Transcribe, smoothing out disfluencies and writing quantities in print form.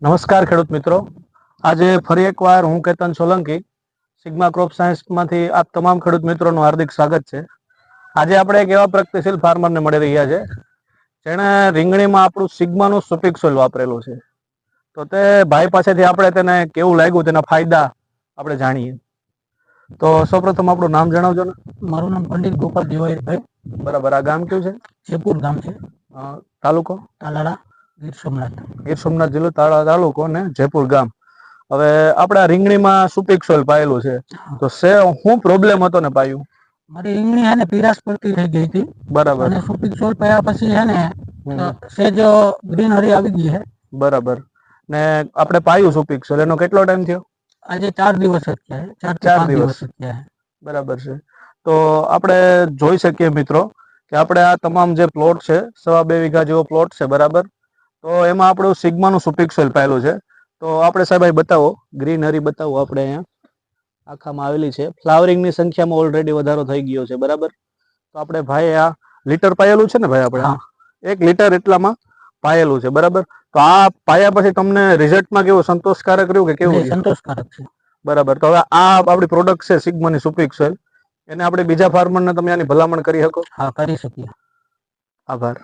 નમસ્કાર ખેડૂત મિત્રો, આજે ફરી એકવાર હું કેતન સોલંકી સિગ્મા ક્રોપ સાયન્સમાંથી આપ તમામ ખેડૂત મિત્રોનું હાર્દિક સ્વાગત છે. આજે આપણે એક એવા પ્રગતિશીલ ફાર્મરને મળી રહ્યા છે જેણે રીંગણીમાં આપણું સિગ્માનું સુપિક સોઇલ વાપરેલું છે. તો તે ભાઈ પાસેથી આપણે તેને કેવું લાગ્યું તેના ફાયદા આપણે જાણીએ. તો સૌપ્રથમ આપણું નામ જણાવજો ને. મારું નામ પંડિત ગોપાલ દેવાઈભાઈ. બરાબર. આ ગામ કયું છે? જેપુર ગામ છે, તાલુકો તાલાળા, ગીર સોમનાથ. ગીર સોમનાથ જિલ્લો, તાળા તાલુકો ને જેપુર ગામ. હવે આપણે આ રીંગણીમાં સુપિક સોઇલ પાયેલું છે, તો શું પ્રોબ્લેમ હતો ને પાયું? મારી રીંગણી હે ને પીરાશ પડતી રહી ગઈ હતી. બરાબર. અને સુપિક સોઇલ પાયા પછી હે ને સેજ ગ્રીનરી આવી ગઈ છે. બરાબર. ને આપણે પાયું સુપિક સોઇલ, એનો કેટલો ટાઈમ થયો? આજે 4 દિવસ જ થયા છે. 4 દિવસ જ થયા છે. બરાબર છે. તો આપણે જોઈ શકીએ મિત્રો કે આપણે આ તમામ જે પ્લોટ છે, 2.5 વીઘા જેવો પ્લોટ છે, બરાબર. તો એમાં આપણું સિગ્માનું સુપિક સોઇલ પાયેલું છે. તો આપણે સાહેબ અહીં બતાવો, ગ્રીનરી બતાવો. આપણે અહીંયા આખામાં આવેલી છે. ફ્લાવરિંગની સંખ્યામાં ઓલરેડી વધારો થઈ ગયો છે, બરાબર. તો આપણે ભાઈ આ લીટર પાયેલું છે ને ભાઈ, આપણે 1 લીટર એટલામાં પાયેલું છે, બરાબર. તો આ પાયા પછી તમને રિઝલ્ટમાં કેવું સંતોષકારક રહ્યું કે કેવું? સંતોષકારક છે. બરાબર. તો હવે આ આપણી પ્રોડક્ટ છે સિગ્માની સુપિક સોઇલ, એને આપણે બીજા ફાર્મરને તમે આની ભલામણ કરી શકો? હા, કરી શકીએ. આભાર.